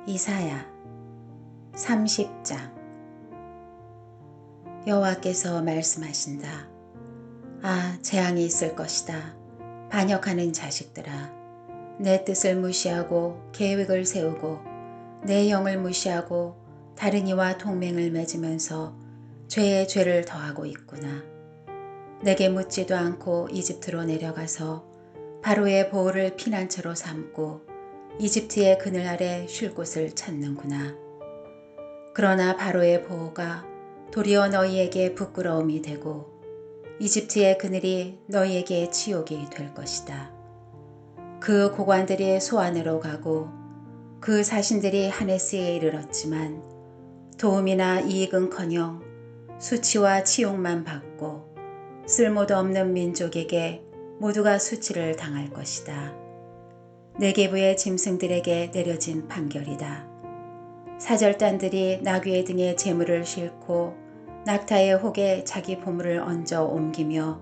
이사야 30장. 여호와께서 말씀하신다. 아, 재앙이 있을 것이다. 반역하는 자식들아, 내 뜻을 무시하고 계획을 세우고 내 영을 무시하고 다른 이와 동맹을 맺으면서 죄에 죄를 더하고 있구나. 내게 묻지도 않고 이집트로 내려가서 바로의 보호를 피난처로 삼고 이집트의 그늘 아래 쉴 곳을 찾는구나. 그러나 바로의 보호가 도리어 너희에게 부끄러움이 되고 이집트의 그늘이 너희에게 치욕이 될 것이다. 그 고관들이 소안으로 가고 그 사신들이 하네스에 이르렀지만 도움이나 이익은커녕 수치와 치욕만 받고 쓸모도 없는 민족에게 모두가 수치를 당할 것이다. 네게부의 짐승들에게 내려진 판결이다. 사절단들이 나귀의 등에 재물을 싣고 낙타의 혹에 자기 보물을 얹어 옮기며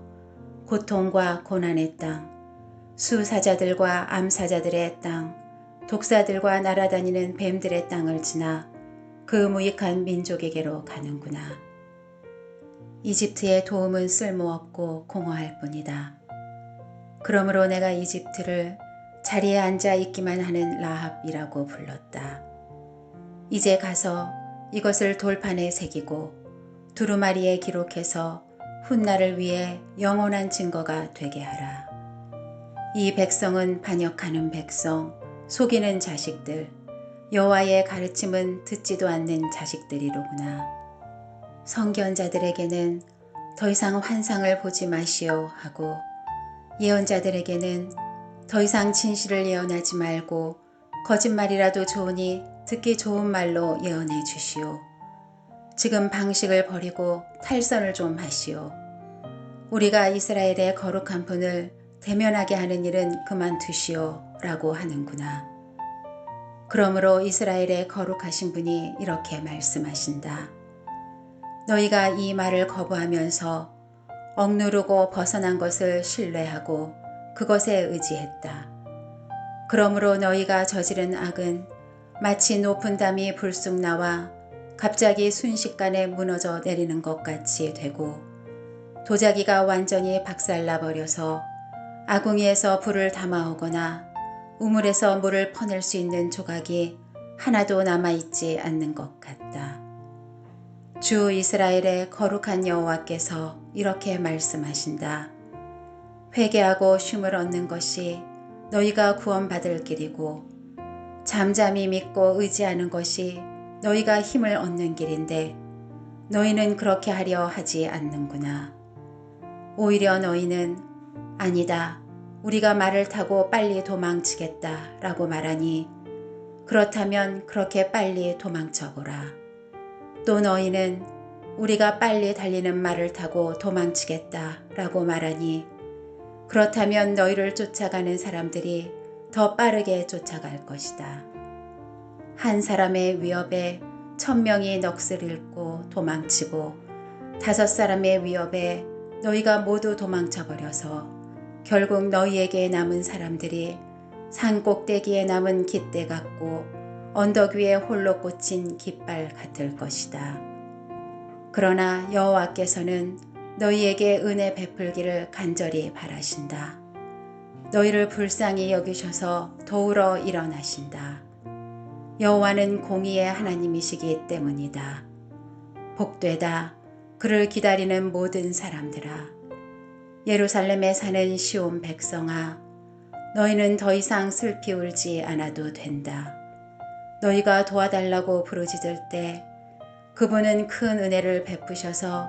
고통과 고난의 땅, 수사자들과 암사자들의 땅, 독사들과 날아다니는 뱀들의 땅을 지나 그 무익한 민족에게로 가는구나. 이집트의 도움은 쓸모없고 공허할 뿐이다. 그러므로 내가 이집트를 자리에 앉아 있기만 하는 라합이라고 불렀다. 이제 가서 이것을 돌판에 새기고 두루마리에 기록해서 훗날을 위해 영원한 증거가 되게 하라. 이 백성은 반역하는 백성, 속이는 자식들, 여호와의 가르침은 듣지도 않는 자식들이로구나. 선견자들에게는 더 이상 환상을 보지 마시오 하고 예언자들에게는 더 이상 진실을 예언하지 말고 거짓말이라도 좋으니 듣기 좋은 말로 예언해 주시오. 지금 방식을 버리고 탈선을 좀 하시오. 우리가 이스라엘의 거룩한 분을 대면하게 하는 일은 그만두시오 라고 하는구나. 그러므로 이스라엘의 거룩하신 분이 이렇게 말씀하신다. 너희가 이 말을 거부하면서 억누르고 벗어난 것을 신뢰하고 그것에 의지했다. 그러므로 너희가 저지른 악은 마치 높은 담이 불쑥 나와 갑자기 순식간에 무너져 내리는 것 같이 되고 도자기가 완전히 박살나 버려서 아궁이에서 불을 담아오거나 우물에서 물을 퍼낼 수 있는 조각이 하나도 남아있지 않는 것 같다. 주 이스라엘의 거룩한 여호와께서 이렇게 말씀하신다. 회개하고 쉼을 얻는 것이 너희가 구원받을 길이고 잠잠히 믿고 의지하는 것이 너희가 힘을 얻는 길인데 너희는 그렇게 하려 하지 않는구나. 오히려 너희는 아니다. 우리가 말을 타고 빨리 도망치겠다 라고 말하니 그렇다면 그렇게 빨리 도망쳐보라. 또 너희는 우리가 빨리 달리는 말을 타고 도망치겠다 라고 말하니 그렇다면 너희를 쫓아가는 사람들이 더 빠르게 쫓아갈 것이다. 한 사람의 위협에 1000명이 넋을 잃고 도망치고 5사람의 위협에 너희가 모두 도망쳐버려서 결국 너희에게 남은 사람들이 산 꼭대기에 남은 깃대 같고 언덕 위에 홀로 꽂힌 깃발 같을 것이다. 그러나 여호와께서는 너희에게 은혜 베풀기를 간절히 바라신다. 너희를 불쌍히 여기셔서 도우러 일어나신다. 여호와는 공의의 하나님이시기 때문이다. 복되다. 그를 기다리는 모든 사람들아. 예루살렘에 사는 시온 백성아. 너희는 더 이상 슬피 울지 않아도 된다. 너희가 도와달라고 부르짖을 때 그분은 큰 은혜를 베푸셔서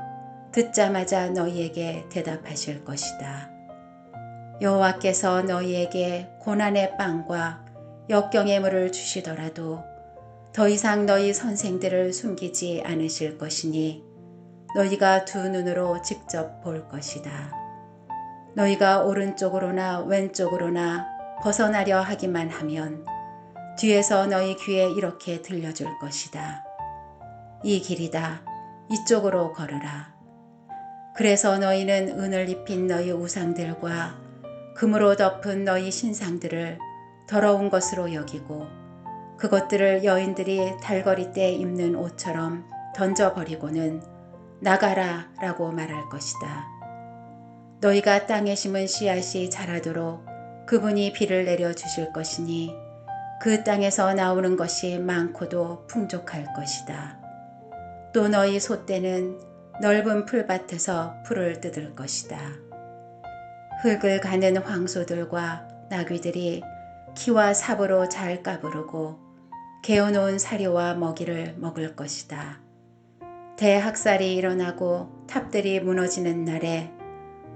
듣자마자 너희에게 대답하실 것이다. 여호와께서 너희에게 고난의 빵과 역경의 물을 주시더라도 더 이상 너희 선생들을 숨기지 않으실 것이니 너희가 두 눈으로 직접 볼 것이다. 너희가 오른쪽으로나 왼쪽으로나 벗어나려 하기만 하면 뒤에서 너희 귀에 이렇게 들려줄 것이다. 이 길이다. 이쪽으로 걸으라. 그래서 너희는 은을 입힌 너희 우상들과 금으로 덮은 너희 신상들을 더러운 것으로 여기고 그것들을 여인들이 달거리 때 입는 옷처럼 던져버리고는 나가라 라고 말할 것이다. 너희가 땅에 심은 씨앗이 자라도록 그분이 비를 내려주실 것이니 그 땅에서 나오는 것이 많고도 풍족할 것이다. 또 너희 소떼는 넓은 풀밭에서 풀을 뜯을 것이다. 흙을 가는 황소들과 나귀들이 키와 삽으로 잘 까부르고 개어놓은 사료와 먹이를 먹을 것이다. 대학살이 일어나고 탑들이 무너지는 날에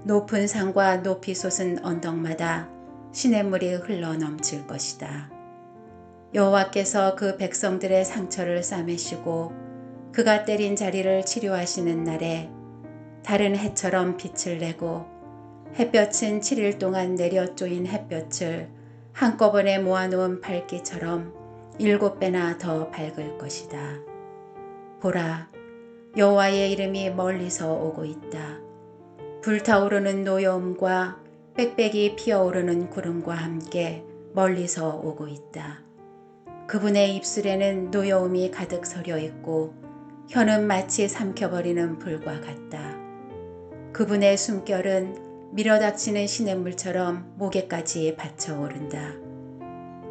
높은 산과 높이 솟은 언덕마다 시냇물이 흘러 넘칠 것이다. 여호와께서 그 백성들의 상처를 싸매시고 그가 때린 자리를 치료하시는 날에 달은 해처럼 빛을 내고 햇볕은 7일 동안 내려 쪼인 햇볕을 한꺼번에 모아놓은 밝기처럼 7배나 더 밝을 것이다. 보라, 여호와의 이름이 멀리서 오고 있다. 불타오르는 노여움과 빽빽이 피어오르는 구름과 함께 멀리서 오고 있다. 그분의 입술에는 노여움이 가득 서려 있고 혀는 마치 삼켜버리는 불과 같다. 그분의 숨결은 밀어닥치는 시냇물처럼 목에까지 받쳐오른다.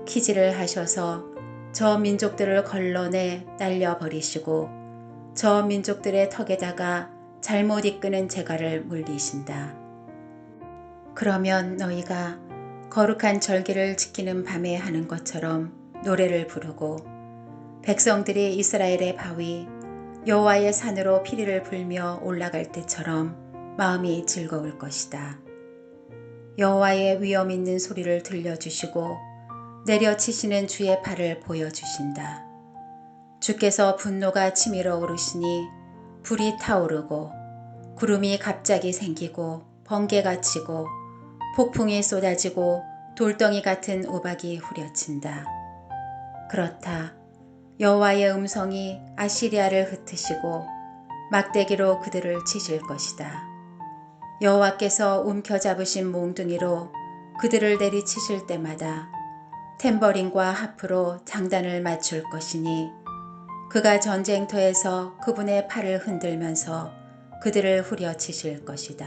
키질을 하셔서 저 민족들을 걸러내 날려버리시고 저 민족들의 턱에다가 잘못 이끄는 재갈을 물리신다. 그러면 너희가 거룩한 절기를 지키는 밤에 하는 것처럼 노래를 부르고 백성들이 이스라엘의 바위 여호와의 산으로 피리를 불며 올라갈 때처럼 마음이 즐거울 것이다. 여호와의 위엄 있는 소리를 들려주시고 내려치시는 주의 팔을 보여주신다. 주께서 분노가 치밀어 오르시니 불이 타오르고 구름이 갑자기 생기고 번개가 치고 폭풍이 쏟아지고 돌덩이 같은 우박이 후려친다. 그렇다. 여호와의 음성이 아시리아를 흩으시고 막대기로 그들을 치실 것이다. 여호와께서 움켜잡으신 몽둥이로 그들을 내리치실 때마다 탬버린과 하프로 장단을 맞출 것이니 그가 전쟁터에서 그분의 팔을 흔들면서 그들을 후려치실 것이다.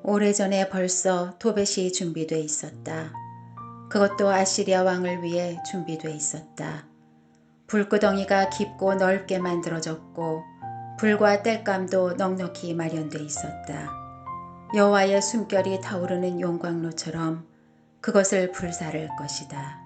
오래전에 벌써 도벳이 준비돼 있었다. 그것도 아시리아 왕을 위해 준비돼 있었다. 불구덩이가 깊고 넓게 만들어졌고 불과 땔감도 넉넉히 마련돼 있었다. 여호와의 숨결이 타오르는 용광로처럼 그것을 불사를 것이다.